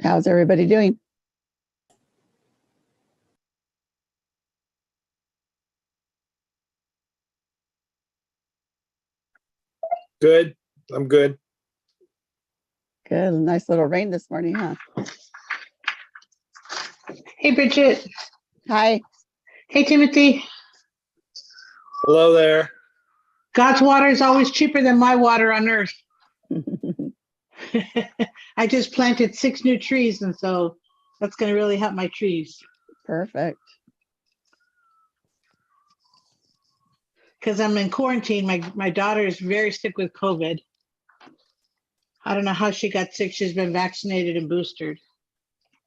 How's everybody doing? Good. I'm good. Good. Nice little rain this morning, huh? Hey, Bridget. Hi. Hey, Timothy. Hello there. God's water is always cheaper than my water on earth. I just planted 6 new trees, and so that's going to really help my trees. Perfect. because I'm in quarantine. My daughter is very sick with COVID. I don't know how she got sick. She's been vaccinated and boosted.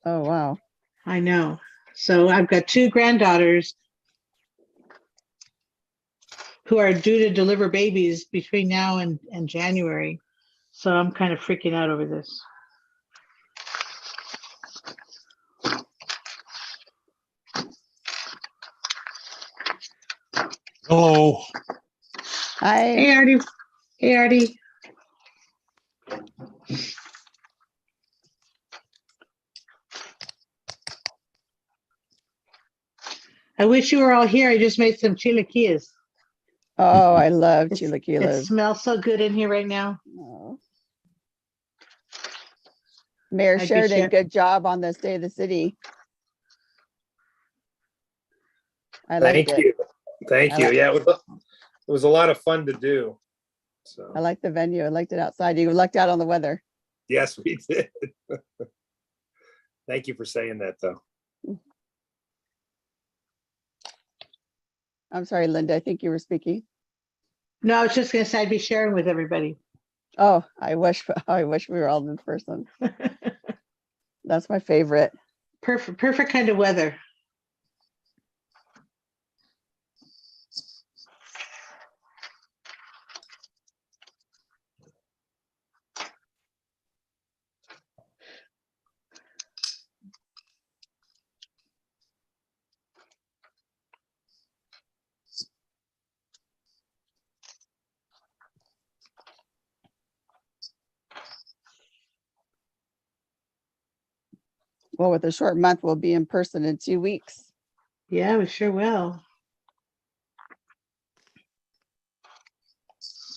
Oh, wow. I know. So I've got 2 granddaughters who are due to deliver babies between now and January. So I'm kind of freaking out over this. Oh, Hi. Hey, Artie. Hey, Artie. I wish you were all here. I just made some chilaquiles. Oh, I love It chilaquiles. smells so good in here right now. Oh. Mayor I'd be Sheridan, share- good job on the State of the City. I liked thank it. you. Thank I you. like- Yeah, it was a lot of fun to do. I So, like the venue. I liked it outside. You lucked out on the weather. yes, we did. Thank you for saying that, though. I'm sorry, Linda. I think you were speaking. No, I was just going to say I'd be sharing with everybody. Oh, I wish we were all in person. That's my favorite. Perfect kind of weather. Well, with a short month, we'll be in person in 2 weeks. Yeah, we sure will.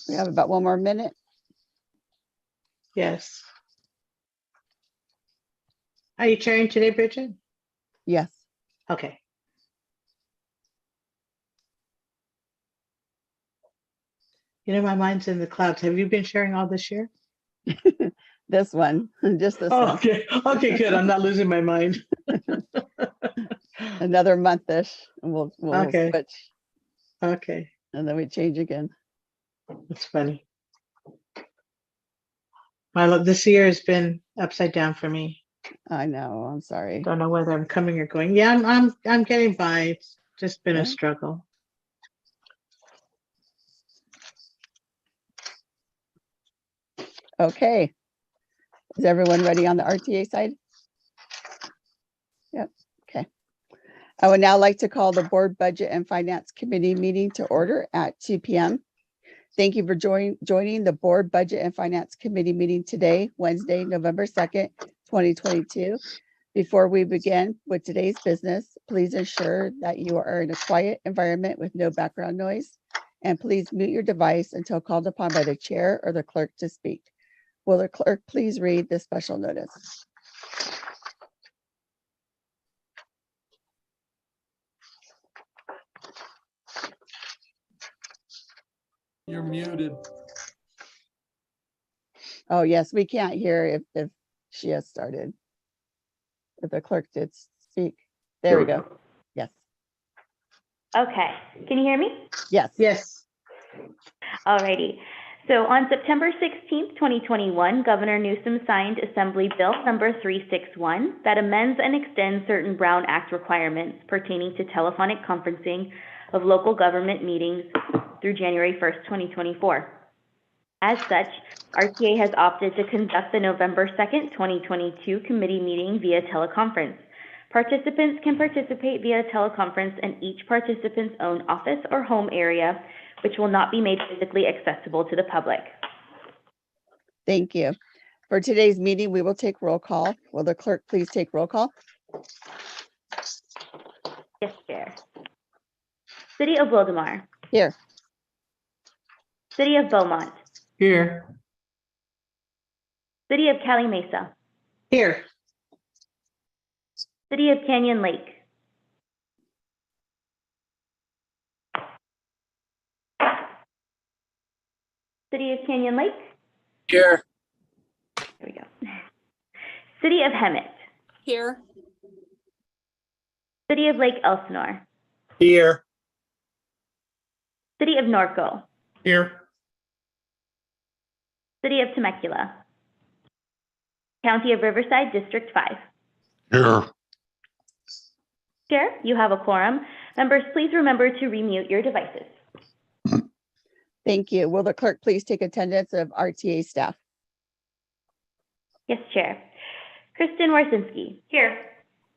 We have about 1 more minute. Yes. Are you sharing today, Bridget? Yes. Okay. You know, my mind's in the clouds. Have you been sharing all this year? This one, just this one. Okay. Okay, good. I'm not losing my mind. Another month-ish, and we'll Okay. switch, Okay. and then we change again. That's funny. This year has been upside down for me. I know. I'm sorry. Don't know whether I'm coming or going. Yeah, I'm getting by. It's just been a Okay. struggle. Okay. Is everyone ready on the RTA side? Yep. Okay. I would now like to call the Board Budget and Finance Committee meeting to order at 2 p.m. Thank you for joining the Board Budget and Finance Committee meeting today, Wednesday, November 2nd, 2022. Before we begin with today's business, please ensure that you are in a quiet environment with no background noise, and please mute your device until called upon by the chair or the clerk to speak. Will the clerk please read the special notice? You're muted. Oh, yes, we can't hear if she has started. If the clerk did speak. There we go. Yes. Okay, can you hear me? Yes. Yes. Alrighty. So on September 16th, 2021, Governor Newsom signed Assembly Bill number 361 that amends and extends certain Brown Act requirements pertaining to telephonic conferencing of local government meetings through January 1st, 2024. As such, RTA has opted to conduct the November 2nd, 2022 committee meeting via teleconference. Participants can participate via teleconference in each participant's own office or home area, which will not be made physically accessible to the public. Thank you. For today's meeting, we will take roll call. Will the clerk please take roll call? Yes, Chair. City of Wildemar. Here. City of Beaumont. Here. City of Cali Mesa. Here. City of Canyon Lake. City of Canyon Lake. Here. There we go. City of Hemet. Here. City of Lake Elsinore. Here, City of Norco, Here. City of Temecula, County of Riverside, District 5. Here. Chair, you have a quorum. Members, please remember to remute your devices. Thank you. Will the clerk please take attendance of RTA staff? Yes, Chair. Kristen Warsinski. Here.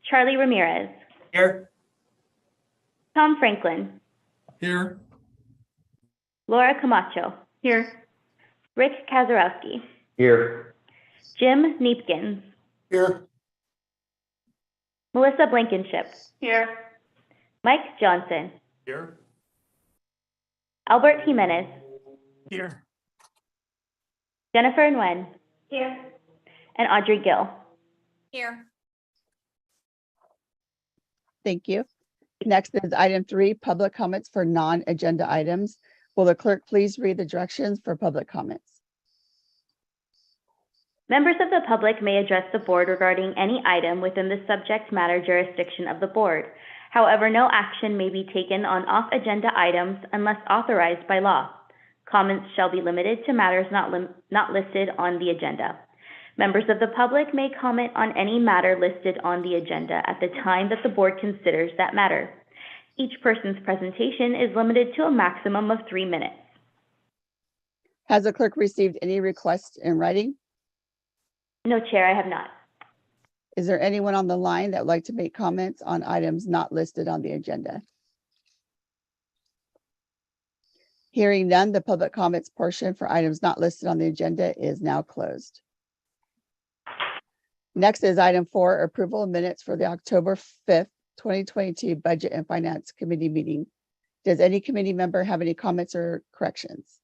Charlie Ramirez. Here. Tom Franklin. Here. Laura Camacho. Here. Rick Kazarowski. Here. Jim Neepkins. Here. Melissa Blankenship. Here. Mike Johnson. Here. Albert Jimenez. Here. Jennifer Nguyen. Here. And Audrey Gill. Here. Thank you. Next is item 3, public comments for non-agenda items. Will the clerk please read the directions for public comments? Members of the public may address the board regarding any item within the subject matter jurisdiction of the board. However, no action may be taken on off-agenda items unless authorized by law. Comments shall be limited to matters not listed on the agenda. Members of the public may comment on any matter listed on the agenda at the time that the board considers that matter. Each person's presentation is limited to a maximum of 3 minutes. Has the clerk received any requests in writing? No, Chair, I have not. Is there anyone on the line that would like to make comments on items not listed on the agenda? Hearing none, the public comments portion for items not listed on the agenda is now closed. Next is item 4, approval of minutes for the October 5th, 2022 Budget and Finance Committee meeting. Does any committee member have any comments or corrections?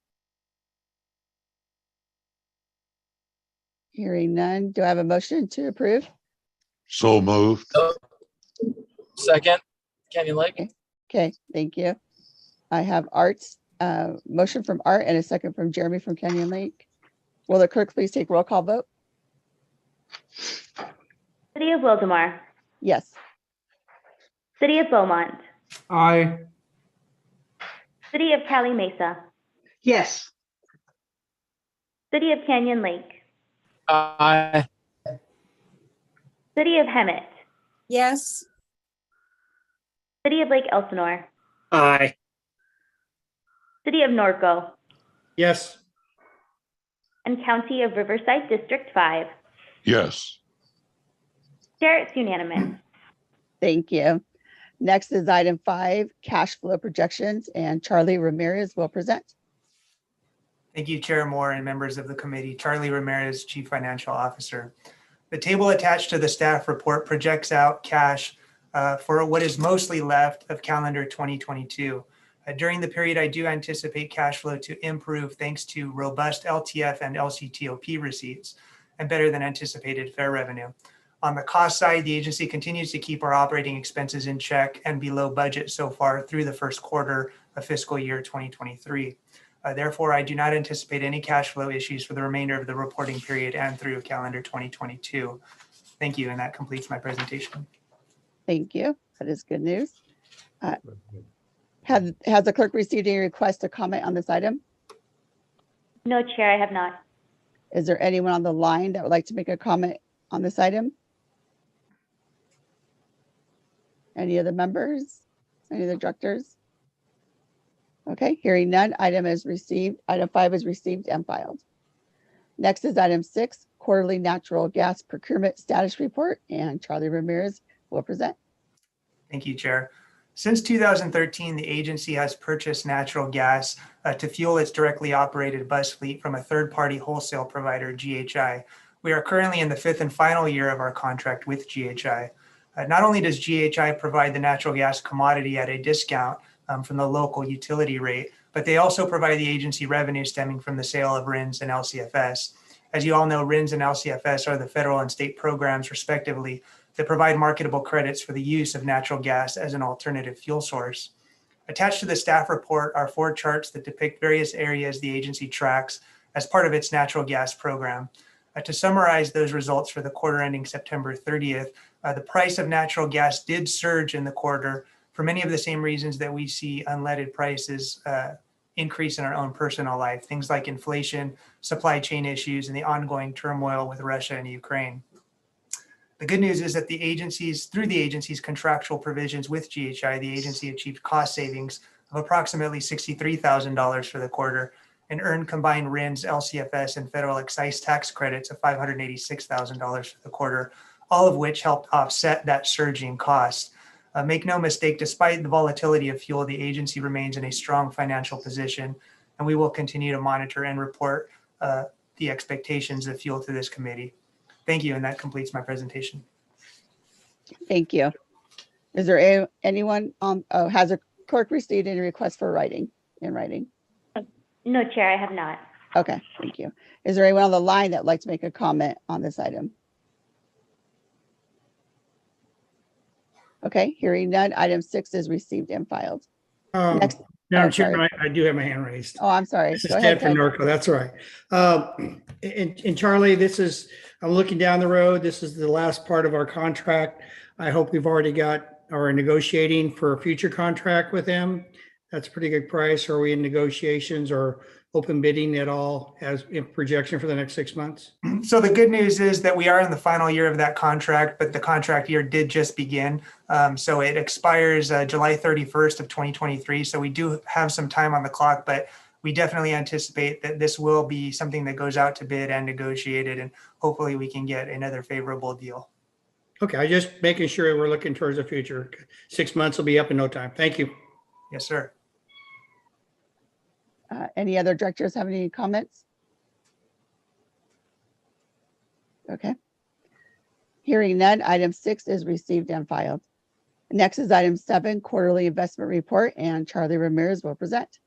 Hearing none, do I have a motion to approve? So moved. Second, Canyon Lake. Okay, thank you. I have Art's motion from Art and a second from Jeremy from Canyon Lake. Will the clerk please take roll call vote? City of Wildomar. Yes. City of Beaumont. Aye. City of Cali Mesa. Yes. City of Canyon Lake. Aye. City of Hemet. Yes. City of Lake Elsinore. Aye. City of Norco. Yes. And County of Riverside, District 5. Yes. Chair, it's unanimous. Thank you. Next is item 5, cash flow projections, and Charlie Ramirez will present. Thank you, Chair Moore and members of the committee. Charlie Ramirez, Chief Financial Officer. The table attached to the staff report projects out cash for what is mostly left of calendar 2022. During the period, I do anticipate cash flow to improve thanks to robust LTF and LCTOP receipts and better than anticipated fare revenue. On the cost side, the agency continues to keep our operating expenses in check and below budget so far through the first quarter of fiscal year 2023. Therefore, I do not anticipate any cash flow issues for the remainder of the reporting period and through calendar 2022. Thank you, and that completes my presentation. Thank you. That is good news. Has the clerk received any request to comment on this item? No, Chair, I have not. Is there anyone on the line that would like to make a comment on this item? Any of the members? Any of the directors? Okay, hearing none, item 5 is received and filed. Next is item 6, quarterly natural gas procurement status report, and Charlie Ramirez will present. Thank you, Chair. Since 2013, the agency has purchased natural gas to fuel its directly operated bus fleet from a third-party wholesale provider, GHI. We are currently in the 5th and final year of our contract with GHI. Not only does GHI provide the natural gas commodity at a discount from the local utility rate, but they also provide the agency revenue stemming from the sale of RINs and LCFS. As you all know, RINs and LCFS are the federal and state programs, respectively, that provide marketable credits for the use of natural gas as an alternative fuel source. Attached to the staff report are 4 charts that depict various areas the agency tracks as part of its natural gas program. To summarize those results for the quarter ending September 30th, the price of natural gas did surge in the quarter for many of the same reasons that we see unleaded prices increase in our own personal life, things like inflation, supply chain issues, and the ongoing turmoil with Russia and Ukraine. The good news is that through the agency's contractual provisions with GHI, the agency achieved cost savings of approximately $63,000 for the quarter and earned combined RINs, LCFS, and federal excise tax credits of $586,000 for the quarter, all of which helped offset that surging cost. Make no mistake, despite the volatility of fuel, the agency remains in a strong financial position, and we will continue to monitor and report the expectations of fuel to this committee. Thank you, and that completes my presentation. Thank you. Is there anyone has a clerk received any requests for writing? No, Chair, I have not. Okay, thank you. Is there anyone on the line that would like to make a comment on this item? Okay, hearing none, item 6 is received and filed. Next. Madam Oh, Chairman, I do have my hand raised. Oh, I'm sorry. This is Go ahead, Ted from Ted. Norco. That's all right. And Charlie, I'm looking down the road. This is the last part of our contract. I hope we've already got or negotiating for a future contract with them. That's a pretty good price. Are we in negotiations or open bidding at all as in projection for the next 6 months? So the good news is that we are in the final year of that contract, but the contract year did just begin. So it expires July 31st of 2023. So we do have some time on the clock, but we definitely anticipate that this will be something that goes out to bid and negotiated, and hopefully we can get another favorable deal. Okay, I just making sure we're looking towards the future. 6 months will be up in no time. Thank you. Yes, sir. Any other directors have any comments? Okay. Hearing none, item 6 is received and filed. Next is item 7, quarterly investment report, and Charlie Ramirez will present.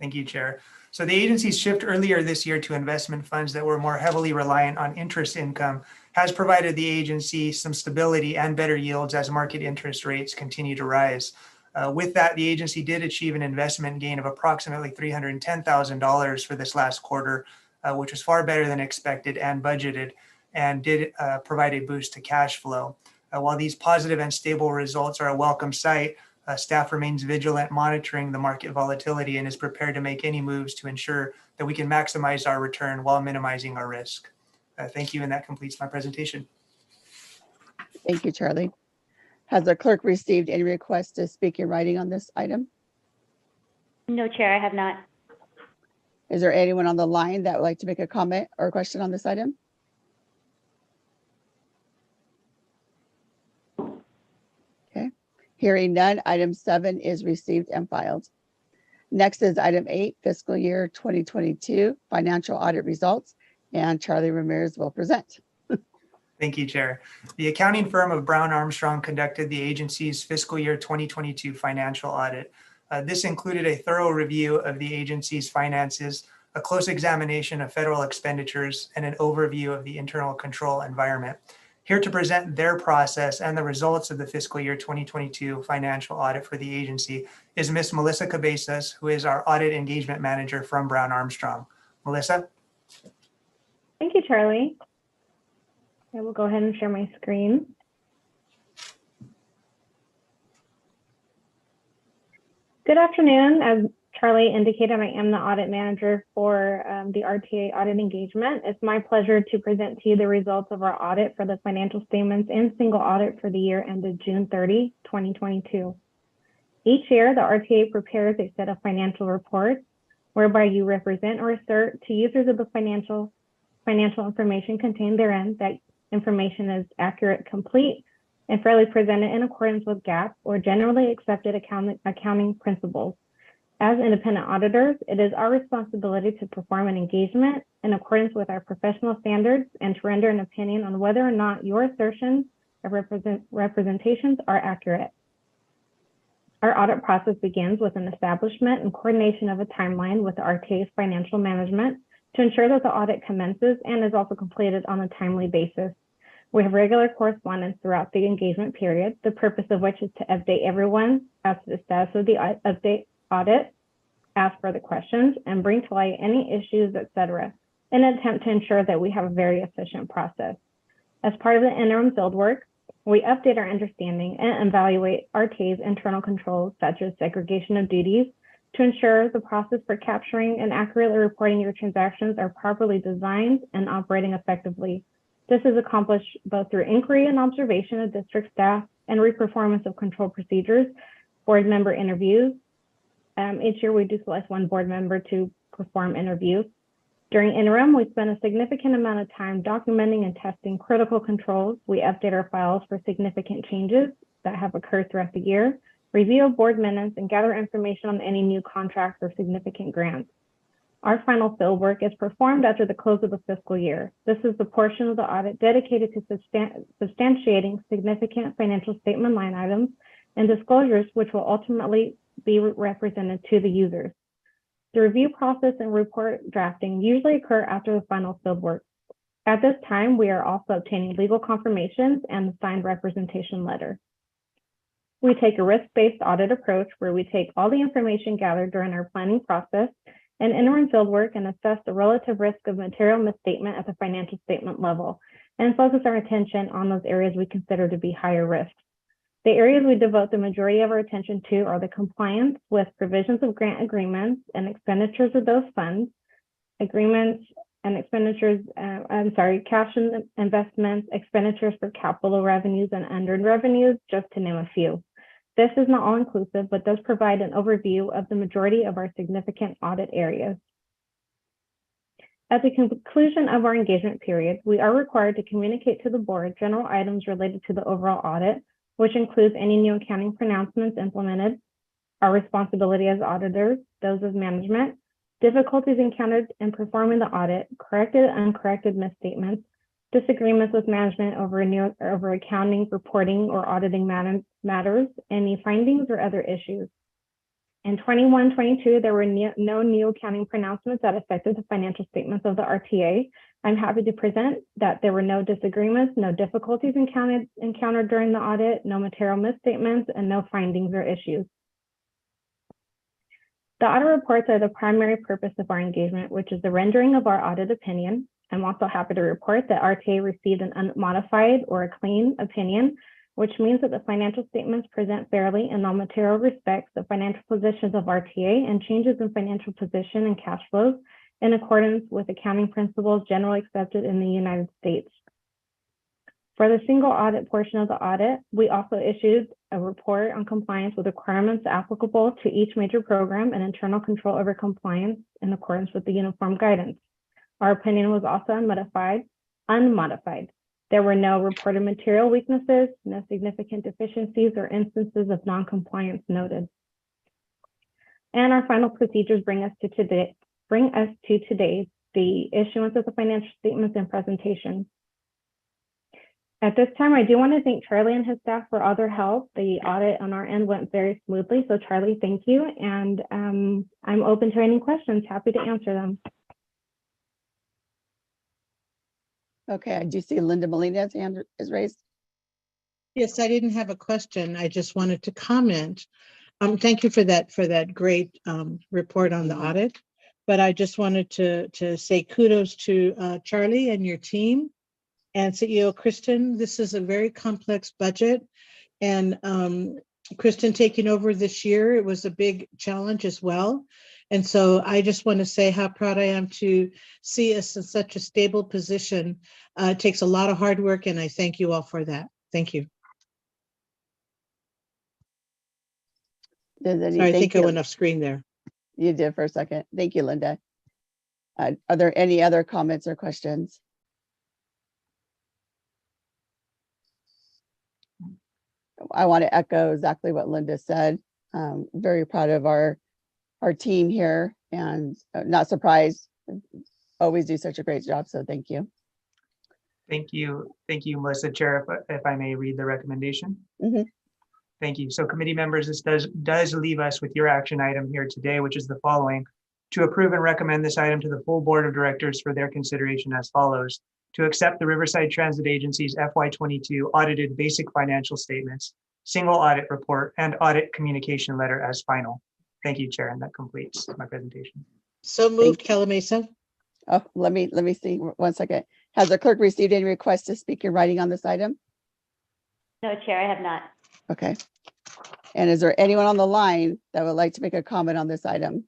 Thank you, Chair. So the agency's shift earlier this year to investment funds that were more heavily reliant on interest income has provided the agency some stability and better yields as market interest rates continue to rise. With that, the agency did achieve an investment gain of approximately $310,000 for this last quarter, which was far better than expected and budgeted, and did provide a boost to cash flow. While these positive and stable results are a welcome sight, staff remains vigilant, monitoring the market volatility, and is prepared to make any moves to ensure that we can maximize our return while minimizing our risk. Thank you, and that completes my presentation. Thank you, Charlie. Has the clerk received any requests to speak in writing on this item? No, Chair, I have not. Is there anyone on the line that would like to make a comment or question on this item? Okay, hearing none, item 7 is received and filed. Next is item 8, fiscal year 2022 financial audit results, and Charlie Ramirez will present. Thank you, Chair. The accounting firm of Brown Armstrong conducted the agency's fiscal year 2022 financial audit. This included a thorough review of the agency's finances, a close examination of federal expenditures, and an overview of the internal control environment. Here to present their process and the results of the fiscal year 2022 financial audit for the agency is Ms. Melissa Cabezas, who is our audit engagement manager from Brown Armstrong. Melissa? Thank you, Charlie. I will go ahead and share my screen. Good afternoon. As Charlie indicated, I am the audit manager for the RTA audit engagement. It's my pleasure to present to you the results of our audit for the financial statements and single audit for the year ended June 30, 2022. Each year, the RTA prepares a set of financial reports whereby you represent or assert to users of the financial information contained therein that information is accurate, complete, and fairly presented in accordance with GAAP or generally accepted accounting principles. As independent auditors, it is our responsibility to perform an engagement in accordance with our professional standards and to render an opinion on whether or not your assertions or representations are accurate. Our audit process begins with an establishment and coordination of a timeline with the RTA's financial management to ensure that the audit commences and is also completed on a timely basis. We have regular correspondence throughout the engagement period, the purpose of which is to update everyone as to the status of the audit, ask further questions, and bring to light any issues, etc., in an attempt to ensure that we have a very efficient process. As part of the interim field work, we update our understanding and evaluate RTA's internal controls, such as segregation of duties, to ensure the process for capturing and accurately reporting your transactions are properly designed and operating effectively. This is accomplished both through inquiry and observation of district staff and reperformance of control procedures, board member interviews. Each year we do select one board member to perform interviews. During interim, we spend a significant amount of time documenting and testing critical controls. We update our files for significant changes that have occurred throughout the year, review board minutes, and gather information on any new contracts or significant grants. Our final field work is performed after the close of the fiscal year. This is the portion of the audit dedicated to substantiating significant financial statement line items and disclosures which will ultimately be represented to the users. The review process and report drafting usually occur after the final field work. At this time, we are also obtaining legal confirmations and the signed representation letter. We take a risk-based audit approach where we take all the information gathered during our planning process and interim field work and assess the relative risk of material misstatement at the financial statement level and focus our attention on those areas we consider to be higher risk. The areas we devote the majority of our attention to are the compliance with provisions of grant agreements and expenditures of those funds, agreements and expenditures, cash and investments, expenditures for capital revenues and unearned revenues, just to name a few. This is not all inclusive, but does provide an overview of the majority of our significant audit areas. At the conclusion of our engagement period, we are required to communicate to the board general items related to the overall audit, which includes any new accounting pronouncements implemented, our responsibility as auditors, those of management, difficulties encountered in performing the audit, corrected and uncorrected misstatements, disagreements with management over accounting, reporting, or auditing matters, any findings or other issues. In 21-22, there were no new accounting pronouncements that affected the financial statements of the RTA. I'm happy to present that there were no disagreements, no difficulties encountered during the audit, no material misstatements, and no findings or issues. The audit reports are the primary purpose of our engagement, which is the rendering of our audit opinion. I'm also happy to report that RTA received an unmodified or a clean opinion, which means that the financial statements present fairly in all material respects the financial positions of RTA and changes in financial position and cash flows in accordance with accounting principles generally accepted in the United States. For the single audit portion of the audit, we also issued a report on compliance with requirements applicable to each major program and internal control over compliance in accordance with the uniform guidance. Our opinion was also unmodified. There were no reported material weaknesses, no significant deficiencies or instances of non-compliance noted. And our final procedures bring us to today, the issuance of the financial statements and presentation. At this time, I do want to thank Charlie and his staff for all their help. The audit on our end went very smoothly. So Charlie, thank you. And I'm open to any questions, happy to answer them. Okay, I do see Linda Molina's hand is raised. Yes, I didn't have a question. I just wanted to comment. Thank you for that great report on the audit. But I just wanted to say kudos to Charlie and your team and CEO Kristen. This is a very complex budget, and Kristen taking over this year, it was a big challenge as well. And so I just want to say how proud I am to see us in such a stable position. It takes a lot of hard work, and I thank you all for that. Thank you. Sorry, I think I went off screen there. You did for a second. Thank you, Linda. Are there any other comments or questions? I want to echo exactly what Linda said. Very proud of our team here, and not surprised. Always do such a great job. So thank you. Thank you, Melissa. Chair, if I may read the recommendation. Mm-hmm. Thank you. So committee members, this does leave us with your action item here today, which is the following: to approve and recommend this item to the full board of directors for their consideration as follows: to accept the Riverside Transit Agency's FY22 audited basic financial statements, single audit report, and audit communication letter as final. Thank you, Chair, and that completes my presentation. So moved, Calamesa. Oh, let me see 1 second. Has the clerk received any requests to speak in writing on this item? No, Chair, I have not. Okay. And is there anyone on the line that would like to make a comment on this item?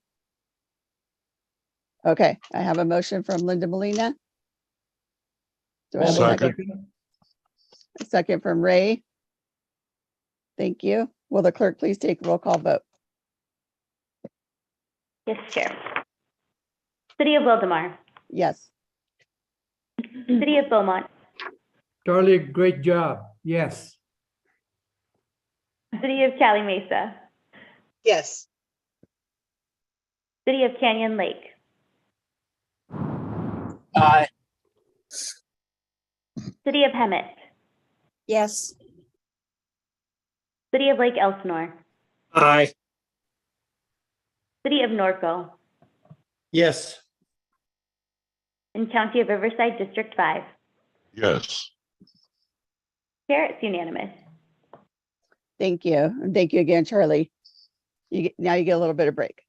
Okay, I have a motion from Linda Molina. Do I have a second? A second from Ray. Thank you. Will the clerk please take a roll call vote? Yes, Chair. City of Wildemar. Yes. City of Beaumont. Charlie, great job. Yes. City of Cali Mesa. Yes. City of Canyon Lake. Aye. City of Hemet. Yes. City of Lake Elsinore. Aye. City of Norco. Yes. And County of Riverside, District 5. Yes. Chair, it's unanimous. Thank you. And thank you again, Charlie. Now you get a little bit of break.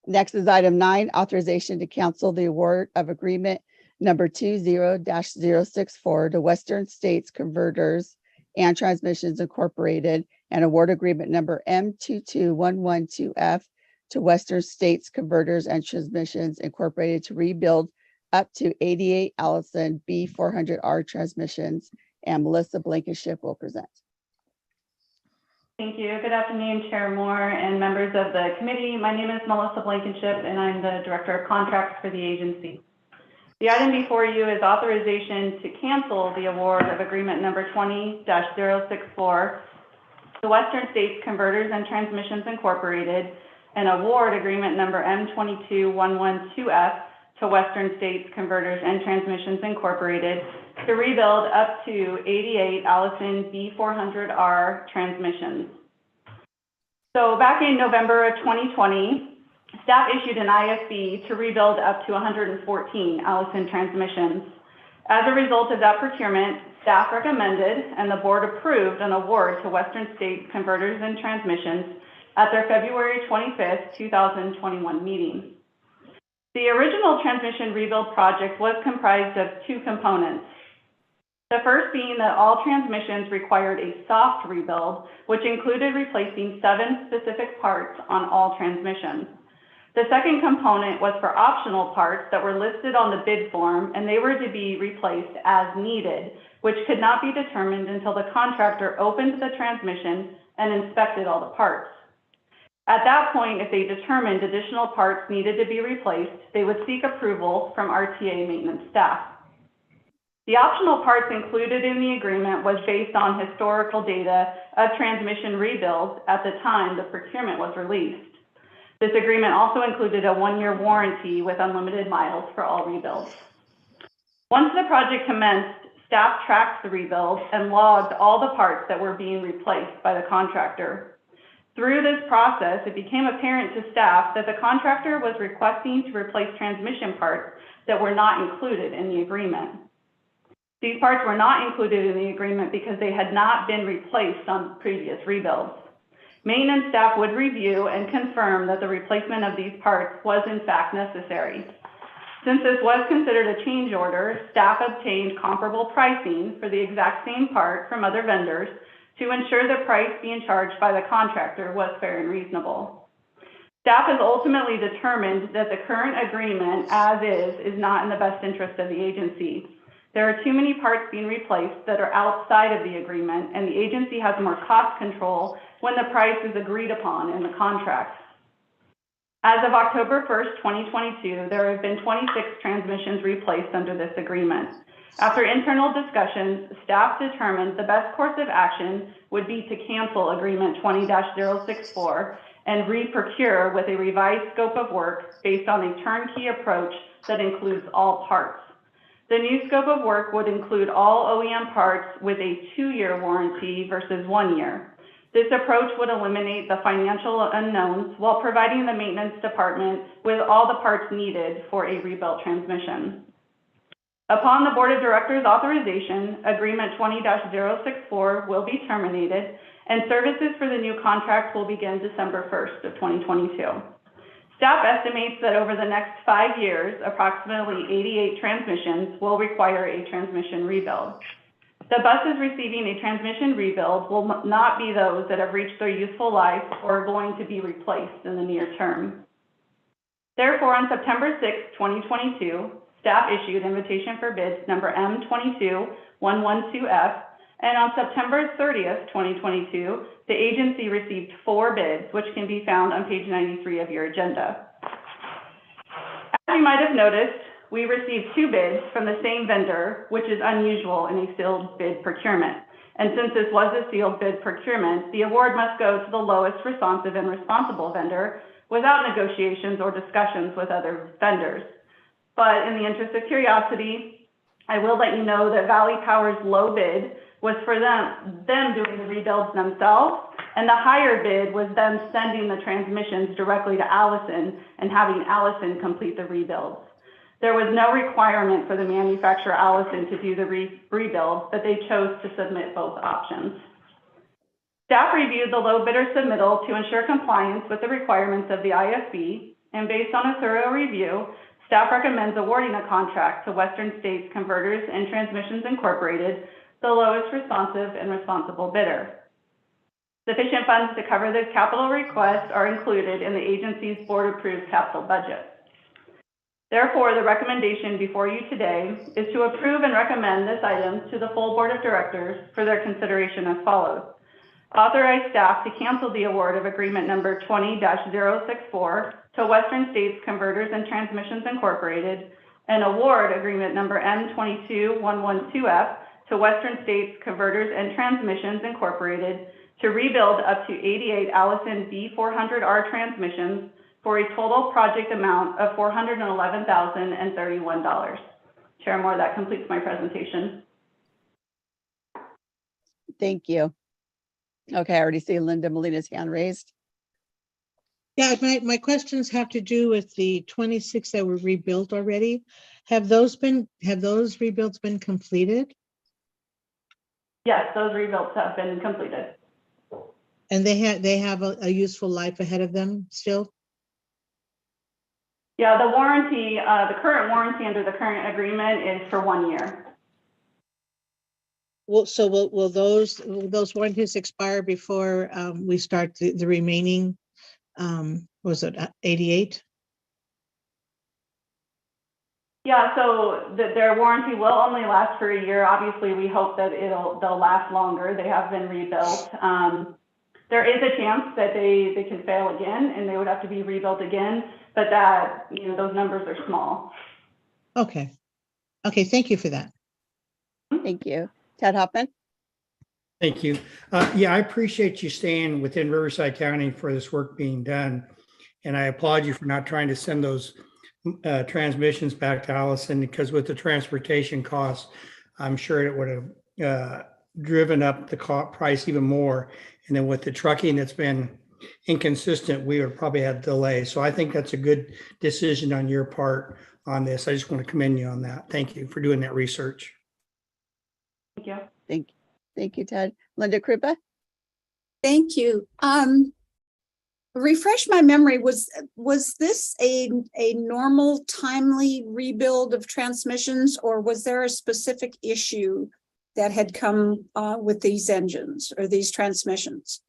Next is item 9, authorization to cancel the award of agreement number 20-064 to Western States Converters and Transmissions Incorporated and award agreement number M22112F to Western States Converters and Transmissions Incorporated to rebuild up to 88 Allison B400R transmissions, and Melissa Blankenship will present. Thank you. Good afternoon, Chair Moore and members of the committee. My name is Melissa Blankenship, and I'm the Director of Contracts for the agency. The item before you is authorization to cancel the award of agreement number 20-064 to Western States Converters and Transmissions Incorporated and award agreement number M22112F to Western States Converters and Transmissions Incorporated to rebuild up to 88 Allison B400R transmissions. So back in November of 2020, staff issued an IFB to rebuild up to 114 Allison transmissions. As a result of that procurement, staff recommended and the board approved an award to Western States Converters and Transmissions at their February 25th, 2021 meeting. The original transmission rebuild project was comprised of 2 components. The first being that all transmissions required a soft rebuild, which included replacing 7 specific parts on all transmissions. The second component was for optional parts that were listed on the bid form, and they were to be replaced as needed, which could not be determined until the contractor opened the transmission and inspected all the parts. At that point, if they determined additional parts needed to be replaced, they would seek approval from RTA maintenance staff. The optional parts included in the agreement was based on historical data of transmission rebuilds at the time the procurement was released. This agreement also included a 1-year warranty with unlimited miles for all rebuilds. Once the project commenced, staff tracked the rebuild and logged all the parts that were being replaced by the contractor. Through this process, it became apparent to staff that the contractor was requesting to replace transmission parts that were not included in the agreement. These parts were not included in the agreement because they had not been replaced on previous rebuilds. Maintenance staff would review and confirm that the replacement of these parts was in fact necessary. Since this was considered a change order, staff obtained comparable pricing for the exact same part from other vendors to ensure the price being charged by the contractor was fair and reasonable. Staff has ultimately determined that the current agreement as is not in the best interest of the agency. There are too many parts being replaced that are outside of the agreement, and the agency has more cost control when the price is agreed upon in the contract. As of October 1st, 2022, there have been 26 transmissions replaced under this agreement. After internal discussions, staff determined the best course of action would be to cancel agreement 20-064 and re-procure with a revised scope of work based on a turnkey approach that includes all parts. The new scope of work would include all OEM parts with a 2-year warranty versus 1 year. This approach would eliminate the financial unknowns while providing the maintenance department with all the parts needed for a rebuilt transmission. Upon the Board of Directors' authorization, Agreement 20-064 will be terminated and services for the new contract will begin December 1st of 2022. Staff estimates that over the next 5 years, approximately 88 transmissions will require a transmission rebuild. The buses receiving a transmission rebuild will not be those that have reached their useful life or are going to be replaced in the near term. Therefore, on September 6, 2022, staff issued invitation for bids number M22112F, and on September 30th, 2022, the agency received 4 bids, which can be found on page 93 of your agenda. As you might have noticed, we received 2 bids from the same vendor, which is unusual in a sealed bid procurement. And since this was a sealed bid procurement, the award must go to the lowest responsive and responsible vendor without negotiations or discussions with other vendors. But in the interest of curiosity, I will let you know that Valley Power's low bid was for them doing the rebuilds themselves, and the higher bid was them sending the transmissions directly to Allison and having Allison complete the rebuilds. There was no requirement for the manufacturer Allison to do the rebuild, but they chose to submit both options. Staff reviewed the low bidder submittal to ensure compliance with the requirements of the ISB, and based on a thorough review, staff recommends awarding a contract to Western States Converters and Transmissions Incorporated, the lowest responsive and responsible bidder. Sufficient funds to cover this capital request are included in the agency's board-approved capital budget. Therefore, the recommendation before you today is to approve and recommend this item to the full board of directors for their consideration as follows. Authorize staff to cancel the award of agreement number 20-064 to Western States Converters and Transmissions Incorporated, and award agreement number M22112F to Western States Converters and Transmissions Incorporated to rebuild up to 88 Allison B400R transmissions for a total project amount of $411,031. Chair Moore, that completes my presentation. Thank you. Okay, I already see Linda Molina's hand raised. Yeah, my questions have to do with the 26 that were rebuilt already. Have those rebuilds been completed? Yes, those rebuilds have been completed. And they have a useful life ahead of them still? Yeah, the warranty, the current warranty under the current agreement is for 1 year. Well, so will those warranties expire before we start the remaining, was it 88? Yeah, so their warranty will only last for a year. Obviously, we hope that they'll last longer. They have been rebuilt. There is a chance that they can fail again and they would have to be rebuilt again, but that, those numbers are small. Okay. Okay, thank you for that. Thank you. Ted Hoffman? Thank you. Yeah, I appreciate you staying within Riverside County for this work being done. And I applaud you for not trying to send those transmissions back to Allison, because with the transportation costs, I'm sure it would have driven up the price even more. And then with the trucking that's been inconsistent, we would probably have delays. So I think that's a good decision on your part on this. I just want to commend you on that. Thank you for doing that research. Thank you. Thank you, Ted. Linda Krupa? Thank you. Refresh my memory, was this a normal timely rebuild of transmissions, or was there a specific issue that had come with these engines or these transmissions?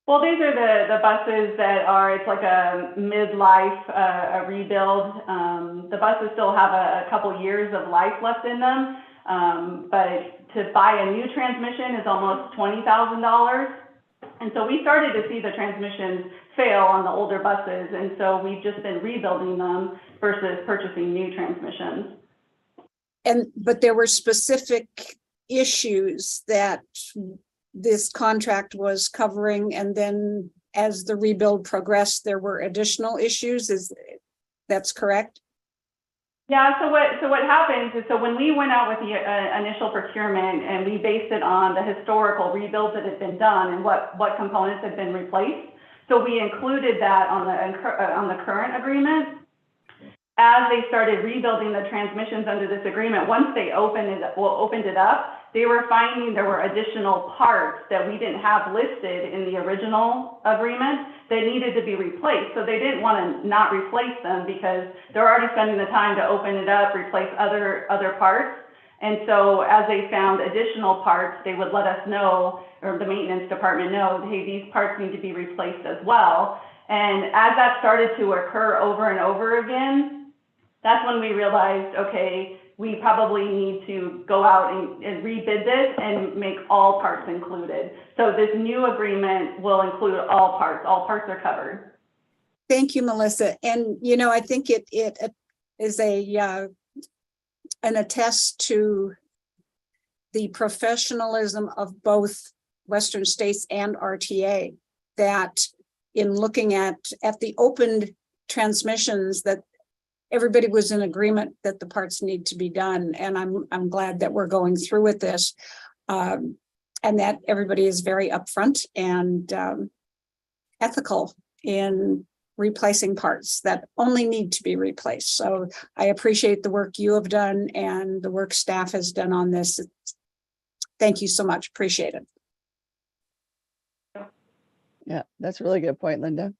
Well, these are the buses that are, it's like a midlife a rebuild. The buses still have a couple years of life left in them, but to buy a new transmission is almost $20,000. And so we started to see the transmissions fail on the older buses, and so we've just been rebuilding them versus purchasing new transmissions. But there were specific issues that this contract was covering, and then as the rebuild progressed, there were additional issues. That's correct? Yeah, so what happens is, so when we went out with the initial procurement and we based it on the historical rebuilds that had been done and what components had been replaced, so we included that on the current agreement. As they started rebuilding the transmissions under this agreement, once they opened it up, they were finding there were additional parts that we didn't have listed in the original agreement that needed to be replaced. So they didn't want to not replace them because they're already spending the time to open it up, replace other parts. And so as they found additional parts, they would let us know, or the maintenance department know, hey, these parts need to be replaced as well. And as that started to occur over and over again, that's when we realized, okay, we probably need to go out and rebid this and make all parts included. So this new agreement will include all parts. All parts are covered. Thank you, Melissa. And, I think it is an attest to the professionalism of both Western States and RTA, that in looking at the opened transmissions, that everybody was in agreement that the parts need to be done. And I'm glad that we're going through with this, and that everybody is very upfront and ethical in replacing parts that only need to be replaced. So I appreciate the work you have done and the work staff has done on this. Thank you so much. Appreciate it. Yeah, that's a really good point, Linda.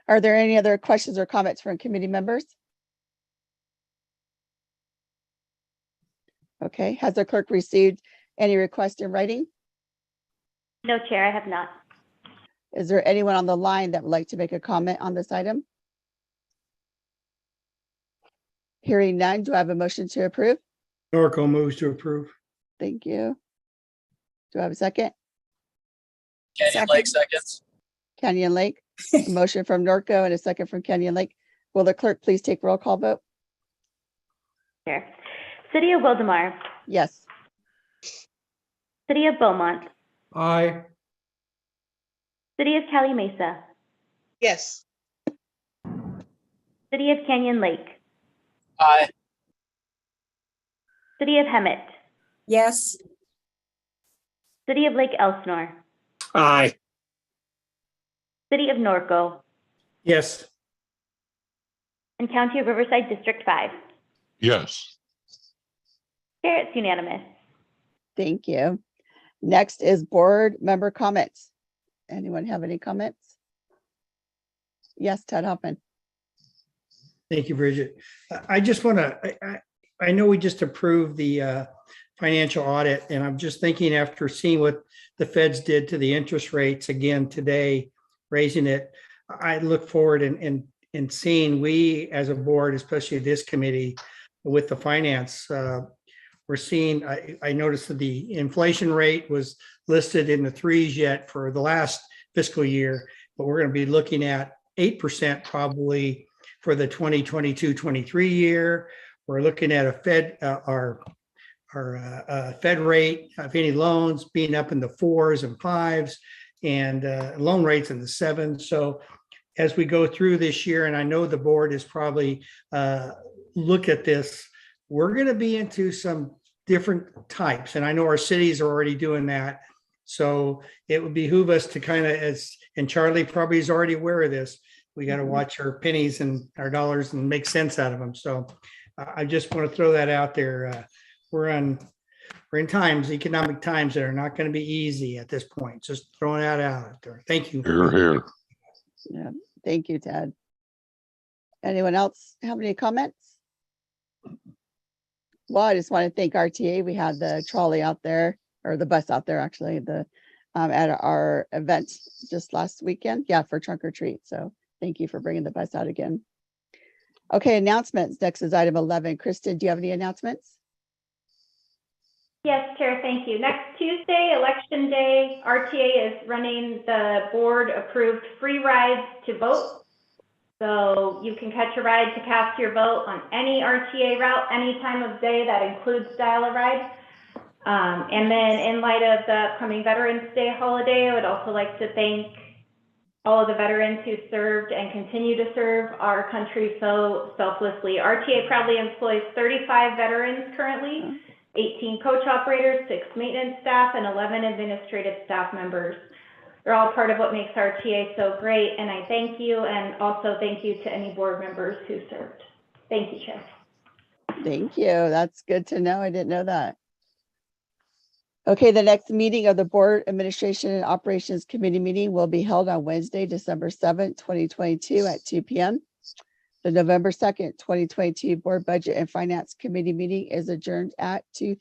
Are there any other questions or comments from committee members? Okay, has the clerk received any request in writing? No, Chair, I have not. Is there anyone on the line that would like to make a comment on this item? Hearing none, do I have a motion to approve? Norco moves to approve. Thank you. Do I have a second? Canyon Lake seconds. Canyon Lake, a motion from Norco and a second from Canyon Lake. Will the clerk please take roll call vote? Chair. City of Wildemar. Yes. City of Beaumont. Aye. City of Cali Mesa. Yes. City of Canyon Lake. Aye. City of Hemet. Yes. City of Lake Elsinore. Aye. City of Norco. Yes. And County of Riverside District 5. Yes. Chair, it's unanimous. Thank you. Next is board member comments. Anyone have any comments? Yes, Ted Hoffman. Thank you, Bridget. I just want to, I know we just approved the financial audit, and I'm just thinking, after seeing what the feds did to the interest rates again today, raising it, I look forward and seeing we as a board, especially this committee with the finance, we're seeing, I noticed that the inflation rate was listed in the 3s yet for the last fiscal year, but we're going to be looking at 8% probably for the 2022-23 year. We're looking at a Fed, our Fed rate of any loans being up in the 4s and 5s, and loan rates in the 7s. So as we go through this year, and I know the board is probably look at this, we're going to be into some different types, and I know our cities are already doing that. So it would behoove us to kind of, and Charlie probably is already aware of this, we got to watch our pennies and our dollars and make sense out of them. So I just want to throw that out there. We're in times, economic times, that are not going to be easy at this point. Just throwing that out there. Thank you. Here, here. Yeah, thank you, Ted. Anyone else have any comments? Well, I just want to thank RTA. We had the trolley out there, or the bus out there, actually, at our event just last weekend. Yeah, for trunk or treat. So thank you for bringing the bus out again. Okay, announcements. Next is item 11. Kristen, do you have any announcements? Yes, Chair, thank you. Next Tuesday, Election Day, RTA is running the board-approved free rides to vote. So you can catch a ride to cast your vote on any RTA route, any time of day. That includes dial-a-ride. And then in light of the upcoming Veterans Day holiday, I would also like to thank all of the veterans who served and continue to serve our country so selflessly. RTA proudly employs 35 veterans currently, 18 coach operators, 6 maintenance staff, and 11 administrative staff members. They're all part of what makes RTA so great, and I thank you, and also thank you to any board members who served. Thank you, Chair. Thank you. That's good to know. I didn't know that. Okay, the next meeting of the Board Administration and Operations Committee meeting will be held on Wednesday, December 7th, 2022 at 2 p.m. The November 2nd, 2022 Board Budget and Finance Committee meeting is adjourned at 2:30.